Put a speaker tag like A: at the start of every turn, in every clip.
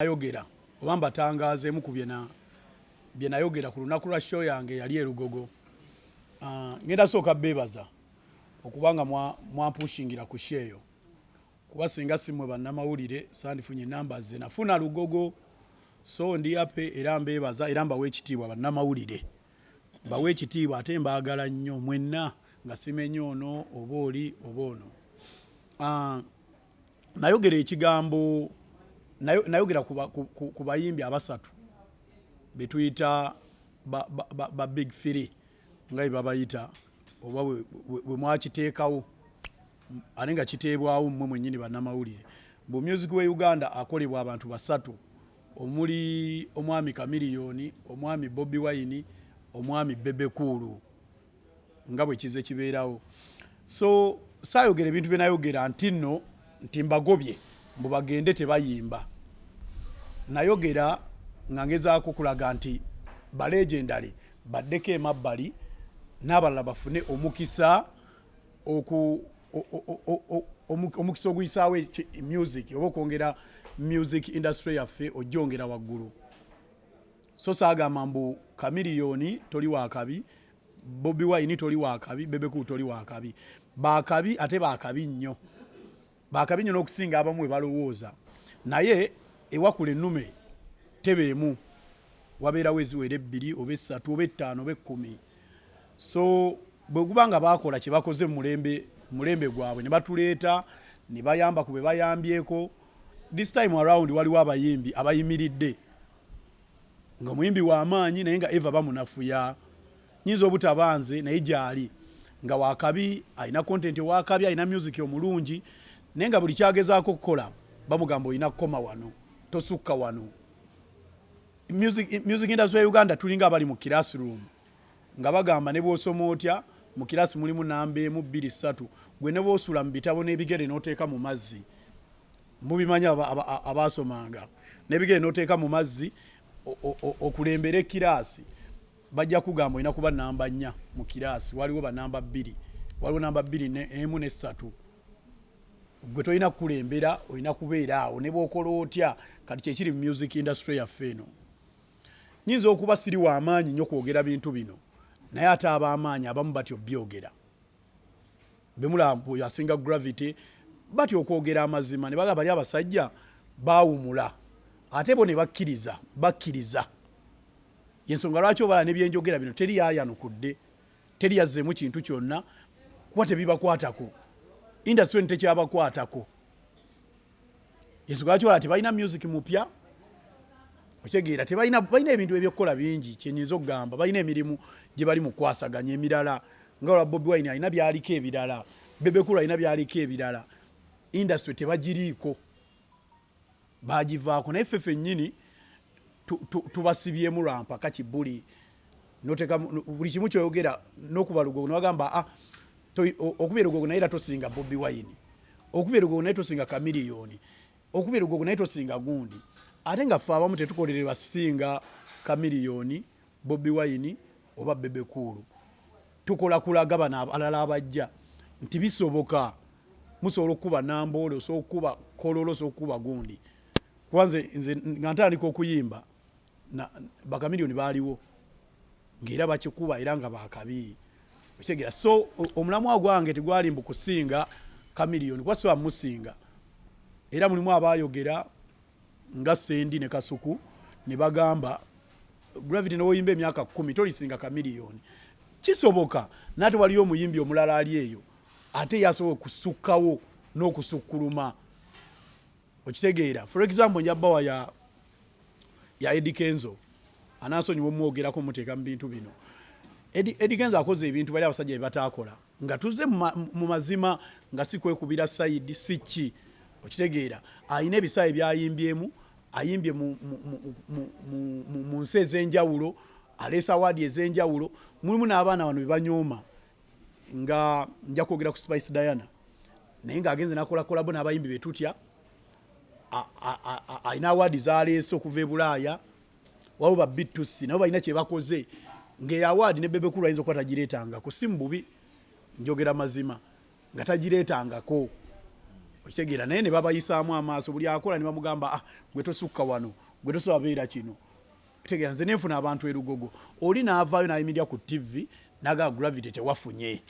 A: Ayogera obamba tangaze mu bye nayogera ku lunaku lwa show yange yali erugogo. Ngenda soka bebaza okubanga mwapushingira ku sheyo kuba singa simwe bannamawulire sandifunye numbers ze nafuna lugogo, so ndi ape era mbebaza era mbawe ekitibwa bannamawulire bawe ekitibwa ate mbaagala nnyo mwenna nga simenye ono obooli obono. Nayogera ekigambo nayogera ku bayimbi abasatu betuyita ba big three ngai babayita oba we mwakiteekawo ate nga kiteebwawo mmwe mwennyini bannamawulire. Mu music we Uganda akolebwa abantu basatu omuli omwami Chameleon, omwami Bobi Wine, omwami Bebe nga bwe kize kibeerawo. So saayogera ebintu bye nayogera nti nno nti mbagobye mbu bagende tebayimba. Nayogera nga ngezaako kulaga nti ba legendary baddeko emabbali n'abalala bafune omukisa omukisa oguyisaawo music oba okwongera music industry yaffe ojjongera waggulu. So saagamba mbu Chameleon toli wakabi, Bobi Wine toli wakabi, Bebe toli wakabi. Bakabi ate bakabi nnyo. Bakabi nnyo n'okusinga abamu we balowooza. Naye ewakula ennume tebeemu wabeerawo eziwera ebbiri oba essatu oba ettaano oba ekkumi. So bwe kubanga baakola kye bakoze mulembe gwabwe ne batuleeta ne bayamba ku be bayambyeko. This time around waliwo abayimbi abayimiridde nga muyimbi w'amaanyi naye nga eva bamunafuya nyinza obutabanze naye gyali nga wakabi alina content wakabi alina music omulungi naye nga buli kyagezaako okukola bamugamba olina kukoma wano tosukka wano. Music industry ya Uganda tulinga abali mu classroom nga bagamba ne bw'osoma otya mu kirasi mulimu namba emu bbiri ssatu gwe ne bw'osula mu bitabo n'ebigere n'oteeka mu mazzi mubimanya abaasomanga n'ebigere n'oteeka mu mazzi okulembera ekiraasi bajja kugamba olina kuba namba 4 mu kirasi waliwo ba namba 2 waliwo namba 2 emu ne ssatu. Gwe tolina kukulembera olina kubeera awo ne bw'okola otya kati kyekiri mu music industry yaffe eno. Nyinza okuba siri w'amaanyi nnyo kwogera bintu bino naye ate ab'amaanyi abamu batyo byogera bemulaba oyo asinga gravity batyo okwogera amazima ne bagamba bali abasajja baawumula ate bo ne bakkiriza yensonga lwaki obala ne byenjogera bino teri yayanukudde teri yazzeemu kintu kyonna kuba tebibakwatako industry tekyabakwatako. Yensonga lwaki obala tebalina music mupya okitegeera balina ebintu ebyokukola bingi kyenyinza okugamba balina emirimu gye bali mu kwasaganya emirala nga olwa Bobi Wine alina byaliko ebirala, Bebe alina byaliko ebirala, industry tebagiriiko bagivaako naye ffe ffennyini tubasibyemu lwampaka kibuli noteka buli kimu kyoyogera n'okuba lugogo nabagamba okuba lugogo naye era tosinga Bobi Wine, okuba lugogo naye tosinga Chameleon, okuba lugogo naye tosinga gundi. Ate nga ffe abamu tetukolererwa singa Chameleon, Bobi Wine oba Bebe tukola kulaga bano abalala abajja nti bisoboka musobola okuba Namboole osobola okuba Kololo osobola okuba gundi. Kwanze nze nga ntandika okuyimba ba Chameleon baaliwo ng'era bakikuba era nga bakabi okitegeera. So omulamwa gwange tegwali mbu kusinga Chameleon kuba siba musinga era mulimu abayogera nga Sendi ne Kasuku ne bagamba gravity n'oyimba emyaka 10 tolisinga Chameleon. Kisoboka nate waliyo omuyimbi omulala ali eyo ate yasobola okusukkawo n'okusukkuluma okitegeera. For example njabbawa ya Eddie Kenzo anaasonyiwa omwogerako muteeka mu bintu bino. Eddie Kenzo akoze ebintu bali abasajja bye bataakola nga tuze mu mazima nga si kwekubira side si ki okitegeera. Alina ebisaawe byayimbyemu ayimbye mu nsi ez'enjawulo aleesa awaadi ez'enjawulo. Mulimu n'abaana bano be banyooma nga nja kwogera ku Spice Diana naye ng'agenze n'akola kolabo n'abayimbi be tutya alina awaadi z'aleese okuva e Bulaaya waliwo ba B2C nabo balina kye bakoze ng'eyo awaadi ne Bebe ayinza okuba tagireetangako si mu bubi njogera mazima nga tagireetangako okitegeera naye ne babayisaamu amaaso buli akola ne bamugamba gwe tosukka wano gwe tosobola kino okitegeera nze nenfuna abantu erugogo oli n'avaayo n'ayimirira ku TV n'agamba gravity tewafunye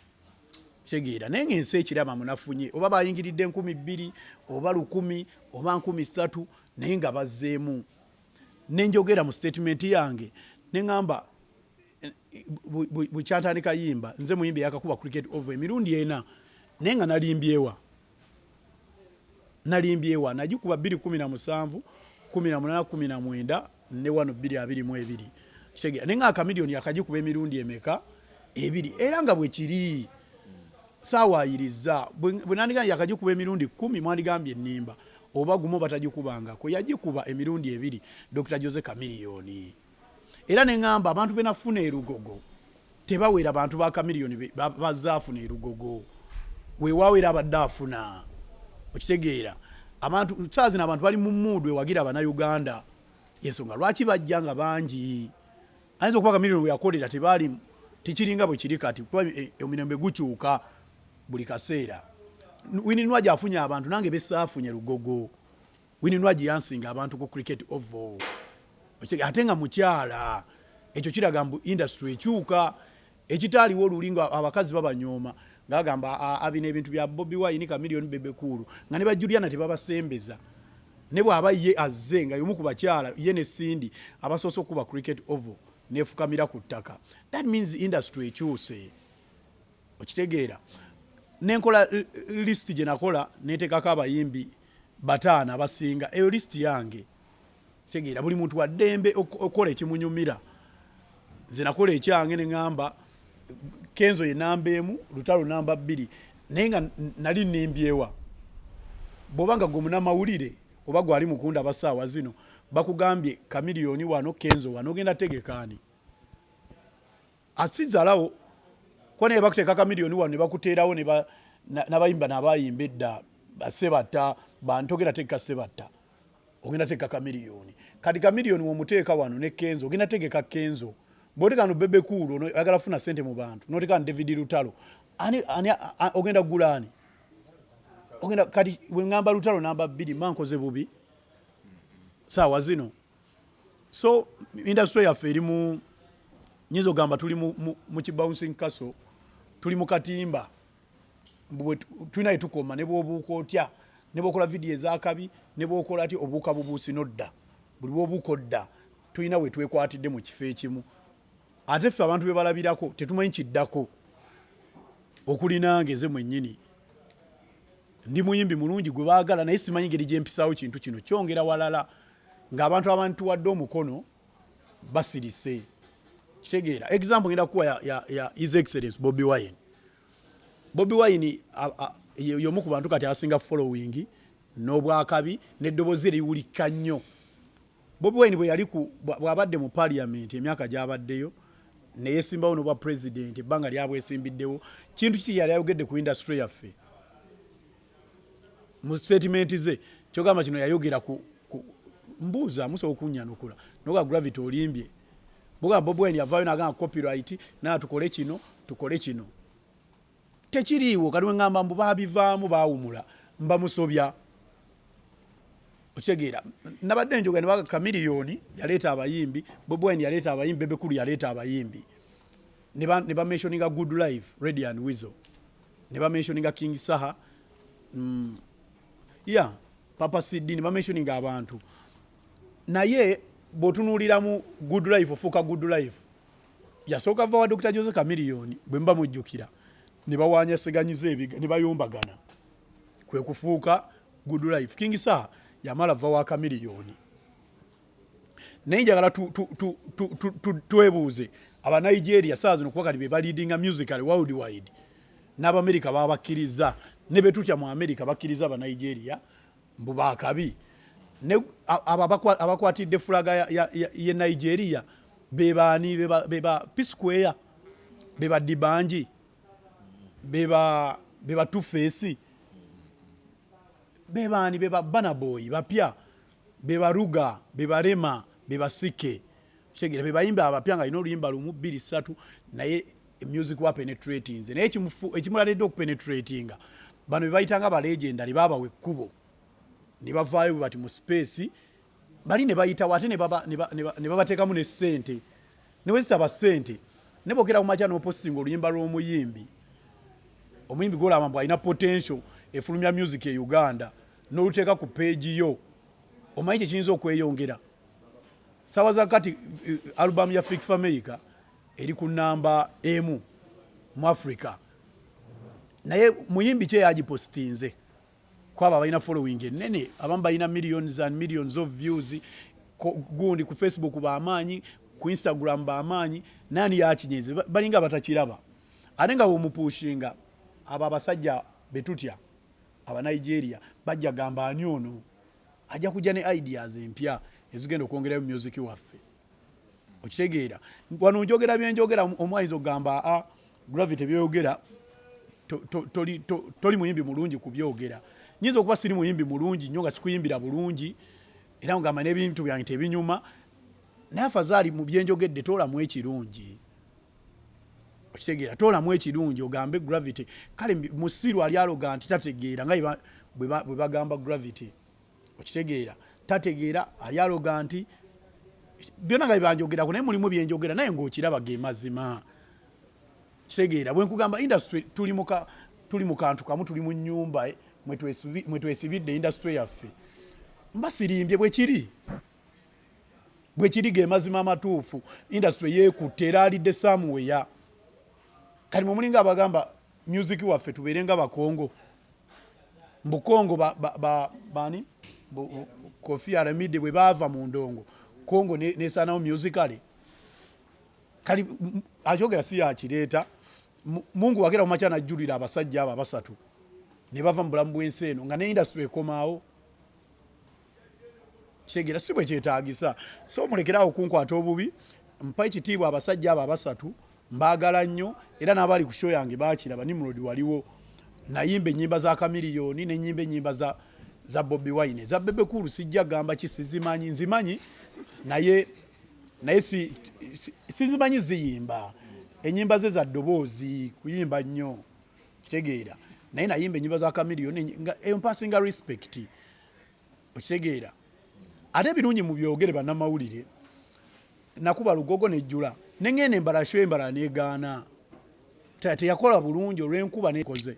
A: okitegeera naye ng'ensi ekirama munafunye oba bayingiridde 2,000 oba 1,000 oba 3,000 naye nga bazzeemu nenjogera mu statement yange neŋŋamba bukyatandika yimba nze muyimbi yakakuba cricket over emirundi ena naye nga nalimbyewa nagikuba 2017 18 19 ne 1 222 naye nga akamiliyoni yakagikuba emirundi emeka ebiri era nga bwe kiri saawayiriza bwe nandigambye yakagikuba emirundi 10 mwandigambye ennimba oba gumu batagikubangako yagikuba emirundi 2 Dr. Jose Chameleon era neŋŋamba abantu benafuna erugogo tebawera abantu ba Chameleon bazaafuna erugogo weewaawo era abadde afuna okitegeera abantu saazi n'abantu bali mu mmuudwe wagira Bannayuganda yensonga lwaki bajja nga bangi ayinza okuba Chameleon we yakolera tekiringa bwe kiri kati kuba omulembe gukyuka buli kaseera Winnie Nwaji afunye abantu nange besaafunye rugogo Winnie Nwaji yansinga abantu ku cricket oval ate nga mukyala ekyo kiraga mbu industry ekyuka ekitaaliwo olulinga abakazi babanyooma ngagamba abina ebintu bya Bobi Wine Chameleon Bebe Kulu nga ne ba Juliana tebabasembeza ne bw'aba ye azze nga yomu ku bakyala ye ne Cindy abasoose okuba cricket oval nefukamira ku ttaka that means industry ekyuse okitegeera nenkola list gye nakola neteekako abayimbi 5 abasinga eyo list yange kitegeera buli muntu waddembe okola ekimunyumira nze nakola ekyange neŋŋamba Kenzo ye namba 1 Lutalo namba 2 naye nga nali nimbyewa bw'obanga gwe munamawulire oba gwali mukunda abasaawa zino bakugambye Chameleon wano Kenzo wano ogenda tegekaani asizalawo kwa naye bakuteeka Chameleon wano ne bakuteerawo n'abayimba n'abayimba edda basebatta bantogera tegeka sebatta ogenda tegeka Chameleon kati Chameleon womuteeka wano ne Kenzo ogenda tegeka Kenzo bw'oteekano Bebe Kulu ono ayagala funa ssente mu bantu n'oteekano David Lutalo ani ogenda gulaani ogenda kati weŋŋamba Lutalo namba 2 mankoze bubi saawa zino so industry yaffe eri mu nyinza ogamba tuli mu kibouncing castle tuli mu katimba tulina yetukoma ne bw'obuuka otya ne bw'okola vidiyo ez'akabi ne bw'okola ati obuuka bubuusi nodda buli bw'obuuka odda tulina we twekwatidde mu kifo ekimu ate ffe abantu be balabirako tetumanyi kiddako okuli nange nze mwennyini ndi muyimbi mulungi gwe baagala naye simanyi ngeri gye mpisaawo kintu kino kyongera walala ng'abantu abantuwadde omukono basirise kitegeera example ngenda kuwa ya His Excellence Bobi Wine yomu ku bantu kati asinga following n'obwakabi n'eddoboozi eriwulika nnyo Bobi Wine bw'abadde mu parliament emyaka gy'abaddeyo ne yeesimbawo n'obwa president ebbanga lyabwesimbiddewo kintu kiki yali ayogedde ku industry yaffe mu statement ze kyogamba kino yayogera ku mbuuza amusobola okunnyanukula noga gravity olimbye bugamba Bobi Wine yavaayo n'agamba copyright naa tukole kino tekiriiwo kati weŋŋamba mbu baabivaamu baawumula mbamusobya okitegeera nabadde njoga ne baga Chameleon yaleeta abayimbi Bobi Wine yaleeta abayimbi Bebe Kulu yaleeta abayimbi ne bamentioninga Good Life Ready and Weasel ne bamentioninga King Saha Papa CD ne bamentioninga abantu naye bw'otunuulira mu Good Life ofuuka Good Life yasooka va wa Dr. Jose Chameleon bwe mba mujjukira ne bawanyaseganyiza ne bayombagana kwe kufuuka Good Life King Saha yamala va wa Chameleon naye njagala twebuuze aba Nigeria saa zino kuba kati be baleadinga musical worldwide n'Abamerika babakkiriza ne betutya mu Amerika bakkiriza aba Nigeria mbu baakabi ne abakwatidde fulaga ye Nigeria bebaani beba Peace Square beba Dibanji beba Two Face bebaani beba Burna Boy bapya beba Ruga beba Rema beba Sike kitegeera bebayimba abapya nga alina oluyimba lumu 2 3 naye music wa penetrating naye ekimuladde okupenetratinga bano bebayitanga ba legendary babawe ekkubo ne bavaayo bati mu space bali ne bayitawo ate ne babateekamu ne ssente ne wezitaba ssente ne bogera ku makya n'opostinga oluyimba lw'omuyimbi omuyimbi gw'olaba mbu alina potential efulumya music e Uganda n'oluteeka ku page yo omanyi kyekiyinza okweyongera sawa za kati album ya Freak Family eri ku namba emu mu Africa naye muyimbi kye yagipostinze kwaba balina following enene abamu balina millions and millions of views gundi ku Facebook baamanyi ku Instagram baamanyi nani yakinyenze balinga batakiraba ate nga bomupushinga aba abasajja betutya aba Nigeria bajja gamba ani ono ajja kujja ne ideas empya ezigenda okwongerayo music waffe okitegeera wano njogera byenjogera omwayizo gamba Gravity byogera toli muyimbi mulungi kubyogera nyinza okuba siri muyimbi mulungi nnyo nga sikuyimbira bulungi era ngamba n'ebintu byange tebinyuma naye afadhali mu byenjogedde toolamu ekirungi okitegeera toolamu ekirungi ogambe Gravity kale musiru ali aloga nti tategeera nga bwe bagamba Gravity okitegeera tategeera ali aloga nti byonna nga byebanjogerako naye mulimu byenjogera naye ng'okiraba ge mazima kitegeera bwe nkugamba industry tuli mu kantu kamu tuli mu nnyumba mwe twesibidde industry yaffe mbasirimbye bwe kiri ge mazima amatuufu industry yeekutte era alidde somewhere kati mwe mulinga abagamba music waffe tubeere nga bakongo mbukongo bani Kofi Aramide bwe baava mu ndongo Kongo nesanawo musically kali ajogera si yakireeta Mungu wakera mu makya najjulira abasajja abo abasatu ne bava mu bulamu bw'ensi eno nga ne industry ekomaawo kyegera si bwe kyetaagisa so mulekerawo kunkwata obubi mpa ekitiibwa abasajja abo abasatu mbaagala nnyo era n'abali ku show yange baakiraba Nimrod waliwo nayimba ennyimba za chameleon n'ennyimba ennyimba za Bobi Wine za Bebe kulu sijja gamba kisizimanyi nzimanyi naye sizimanyi ziyimba enyimba ze za ddoboozi kuyimba nnyo kitegeera naye nayimba ennyimba za chameleon nga empasinga respect okitegeera ate birungi mu byogere bannamawulire nakuba lugogo nejjula nengene embalasho embala negaana teyakola bulungi olw'enkuba nekoze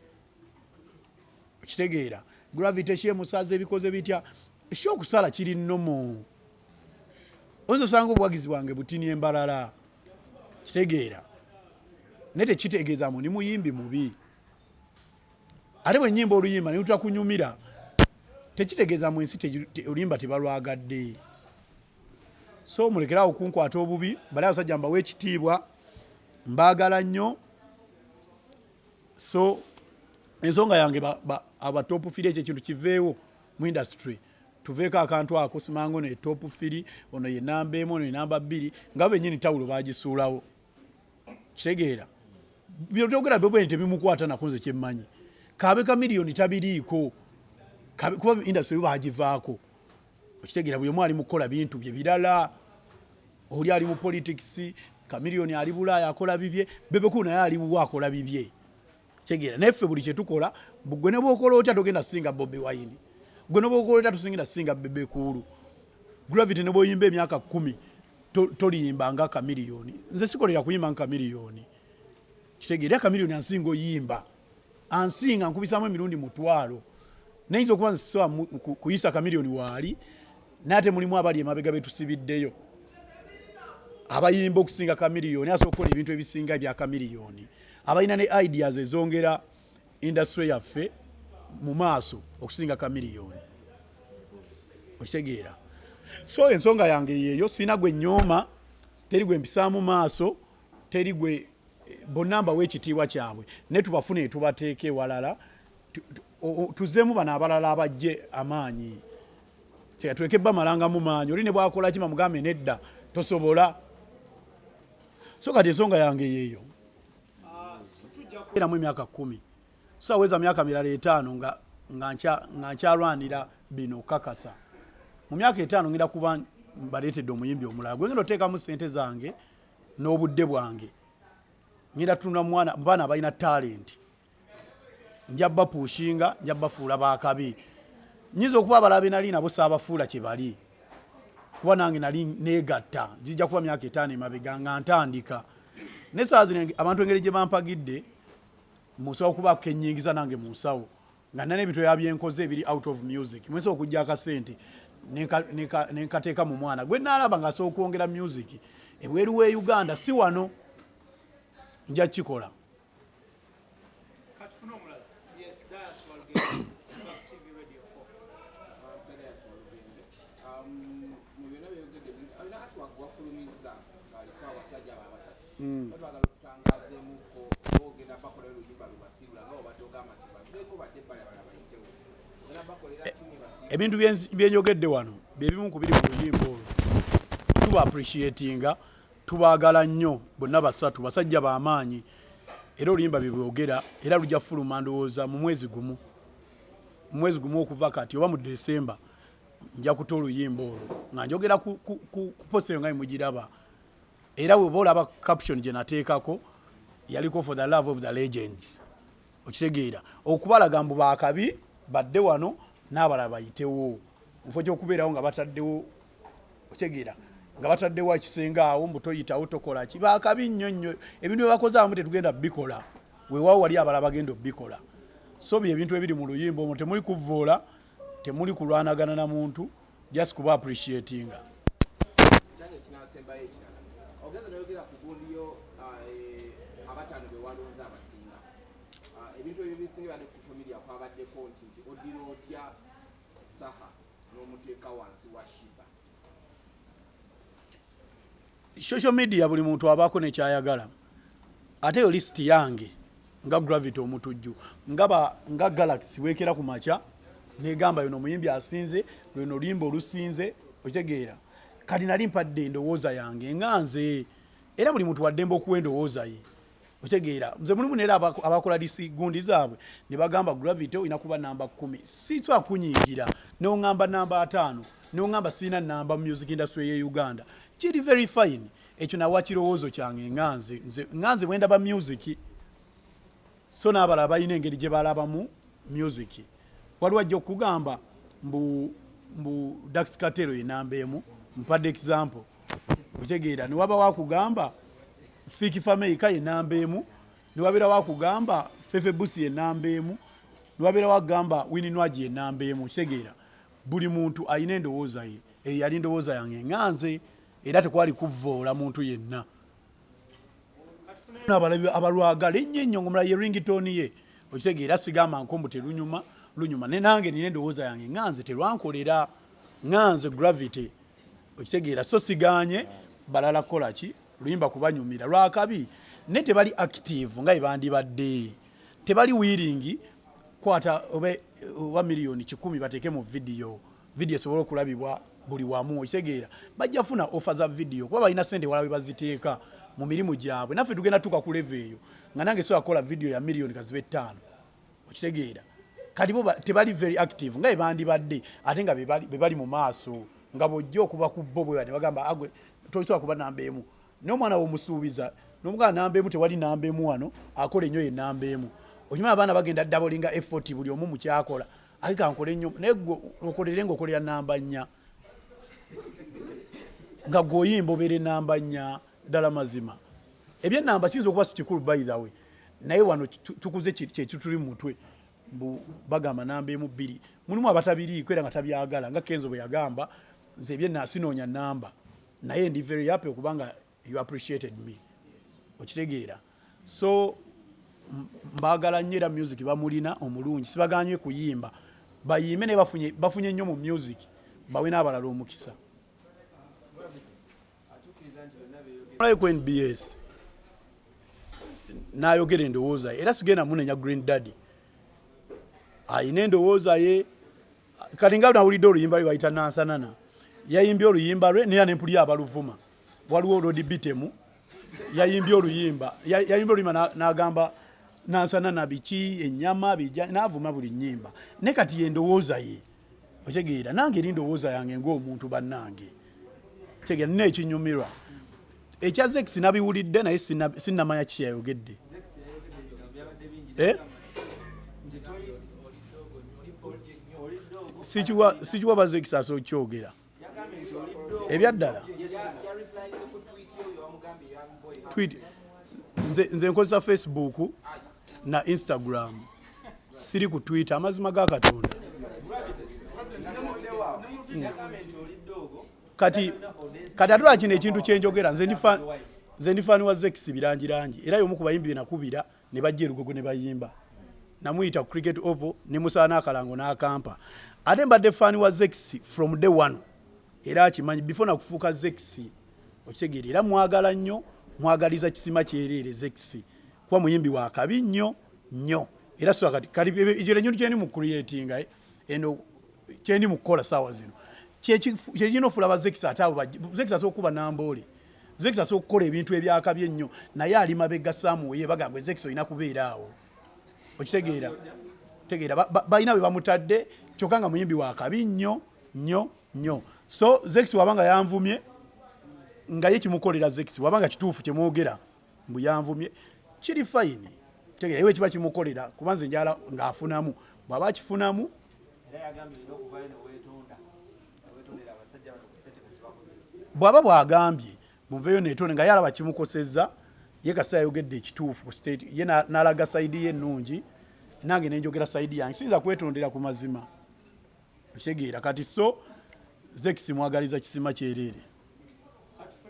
A: okitegeera Gravity kye musaze ebikoze bitya ekyo okusala kiri nnomo oyinza osanga obuwagizi bwange butini embalala kitegeera naye tekitegeeza mu ndi muyimbi mubi ate bwe nnyimba oluyimba ne lutakunyumira tekitegeeza mu ensi oluyimba tebalwagadde so mulekerawo kunkwata obubi bali abasajja mbawa ekitiibwa mbaagala nnyo so ensonga yange aba-top 3 ekyo ekintu kiveewo mu industry tuveeko akantu ako simango ne top 3 ono ye namba emu ono ye namba 2 nga bennyini tawulo bagisuulawo kitegeera byotogera bwe tebimukwata nakunze kyemmanyi kabe chameleon tabiriiko kuba industry bagivaako okitegeera buli omu ali mu kukola bintu bye birala oli ali mu politics chameleon ali Bulaaya akola bibye Bebe kulu naye ali buwa akola bibye kitegeera neffe buli kye tukola gwe ne bwokola otya togenda singa Bobi Wine gwe ne bwokola otya tusingira singa Bebe kulu Gravity ne bwoyimba emyaka 10 toliyimba nga chameleon nze sikolera kuyimba nga chameleon kitegeera chameleon ansinga oyimba ansinga nkubisaamu emirundi mutwalo nayinza okuba nsisoba kuyisa chameleon waali nate mulimu abali emabega betusibiddeyo abayimba okusinga chameleon asobola okukola ebintu ebisinga ebya chameleon abalina ne ideas ezongera industry yaffe mu maaso okusinga chameleon okitegeera so ensonga yange yeeyo sina gwe nyooma teri gwe mpisaamu maaso teri gwe bonnamba w'ekitiibwa kyabwe naye tubafune tubateeke ewalala tuzeemu bano abalala abajje amaanyi tuleke bamalanga maanyi oli ne bwakola kima mugambe nedda tosobola so kati ensonga yange yeeyo eramu emyaka 10 so aweza myaka mirala 5 nga nkyalwanira bino kakasa mu myaka 5 ngenda kuba mbaleetedde omuyimbi omulala gwe ngenda oteekamu ssente zange n'obudde bwange ngenda tuna baana balina talent njabba pushinga njabba fuula bakabi nyizo okuba abalabe nali nabo saabafuula kye bali kuba nange nali negatta jijja kuba myaka 5 emabega nga ntandika ne saazi abantu engeri gye bampagidde musawo kuba kenyingiza nange musawo nga nane ebintu yabyenkoze ebiri out of music mweso okujja akasente nenkateeka mu mwana gwe nalaba nga so okwongera music ebweru we Uganda si wano nja kikola. Ebintu byenjogedde wano byebimu kubiri mu luyimba olwo tuba appreciatinga tubaagala nnyo bonna basatu basajja b'amaanyi era oluyimba byebwogera era lujja fuluma ndowooza mu mwezi gumu okuva kati oba mu December nja kuta oluyimba olwo nga njogera ku posteyo nga mugiraba era bwe olaba caption gye nateekako yaliko for the love of the legends okitegeera okubalaga mbu baakabi badde wano n'abalala bayitewo mufo ky'okubeerawo nga bataddewo okitegeera nga bataddewo ekisenga awo mbutoyitawo tokola ki baakabi nnyo nnyo ebintu bye bakoze abamu tetugenda bikola weewaawo wali abalala bagenda obikola so bye ebintu ebiri mu luyimba omwo temuli kuvvoola temuli kulwanagana na muntu just kuba appreciatinga.
B: Ebintu ebisinga ku social media kwabadde content odiro otya saha n'omuteeka wansi wa shiba.
A: Social media buli muntu abako ne kyayagala ate yo list yange nga Gravity omutujju nga Galaxy wekera ku macha negamba yuno muyimbi asinze lweno limbo olusinze okitegeera kati nali mpadde endowooza yange nganze era buli muntu waddembe okuwendowooza ye okitegeera nze mulimu neera abakola disi gundi zaabwe ne bagamba Gravity olina kuba namba 10 sitwa kunyigira neongamba namba 5 neongamba sina namba music industry ye Uganda kiri very fine ekyo nawa kirowoozo kyange nganze wenda ba music so n'abalala balina engeri gye balabamu music waliwo ajja okugamba mbu Dax Katero ye namba emu mpadde example okitegeera ne waba wakugamba Fiki Fameka ye namba emu ne wabera wakugamba Fefe Busi ye namba emu ne wabera wakugamba Winnie Nwaji ye namba emu okitegeera buli muntu ayina endowooza ye yali ndowooza yange nganze era tekwali kuvvoola muntu yenna abalwagala ennyo ennyo ng'omulala ye ringtone ye okitegeera sigamba nkombu telunyuma ne nange nina endowooza yange nganze terwankolera nganze Gravity okitegeera so siganye balala kukola ki luyimba kubanyumira lwakabi ne tebali active nga ebandibadde tebali willing kwata oba milioni 10 bateke mu video esobola okulabibwa buli wamu okitegeera bajja funa offer za video kuba balina sente walawe baziteeka mu mirimu gyabwe naffe tugenda tuka ku level eyo nga nange so akola video ya milioni kazibe 5 okitegeera kati bo tebali very active nga ebandibadde ate nga bebali mu maaso nga bojjo okuba ku bobo yade bagamba agwe toyisobola kuba namba emu n'omwana w'omusuubiza n'omugana namba emu tewali namba emu wano akola ennyo ye namba emu onyuma abaana bagenda doublinga effort buli omu mu kyakola ate kankole ennyo naye okolere ng'okolera namba 4 nga gwoyimba obeere namba 4 ddala mazima ebyennamba kiyinza okuba si kikulu by the way naye wano tukuze kyetutuli mu mutwe bagamba namba emu 2 mulimu abatabiriiko era nga tabyagala nga Kenzo bwe yagamba nze ebyenna sinoonya namba naye ndi very happy okubanga you appreciated me okitegeera so mbagala nnyo era music bamulina omulungi sibaganywe kuyimba bayime ne bafunye nnyo mu music bawe n'abalala omukisa ku NBS nayogera endowooza era sigenda munenya Green Daddy ayina endowooza ye kati nga nawulidde oluyimba lwe bayita nansanana yayimbye oluyimba lwe nera nempuli abaluvuma waliwo Lodi Bitemu yayimbye oluyimba n'agamba nansanana biki ennyama bija n'avuma buli nnyimba ne kati ye ndowooza ye okitegeera nange eri ndowooza yange ng'omuntu bannange tegeera nina ekinyumirwa ekya Zex nabiwulidde naye sinnamanya kiyayogedde sikiwa bazekisa kyogera ebyaddala tweet nze nkozesa Facebook na Instagram siri ku Twitter amazima ga Katonda kati atula kino ekintu kyenjogera nze ndifaani wa Zex birangirangi era y'omu ku bayimbi nakubira ne bajja erugogo ne bayimba namuyita ku cricket oval ne musaana akalango n'akampa ate mbadde faani wa Zex from day one era akimanyi before nakufuuka Zex okitegeera era mwagala nnyo mwagaliza kisima kyerere Zex kuba muyimbi wa kabi nnyo era so kati ekyo nyintu kyendi mu creating eno kyendi mu kukola saawa zino kyekino fulaba Zex ate abo Zex asokuba namboole Zex asokukola ebintu ebyakabye nnyo naye ali mabega Samuel bagambwe Zex olina kubeera awo okitegeera balina bwe bamutadde kyokka nga muyimbi wa kabi nnyo so Zex wabanga yanvumye nga ye kimukolera Zex wabanga kituufu kyemwogera mbu yanvumye kiri fine tegeera ewe kiba kimukolera kubanze njala ng'afunamu bw'aba akifunamu bw'aba bw'agambye muveeyo neetonde nga yalaba kimukosezza ye kasi ayogedde ekituufu ku state ye n'alaga sayidi ye ennungi nange nenjogera sayidi yange siyinza kwetondera ku mazima okitegeera kati so Zex mwagaliza kisima kyerere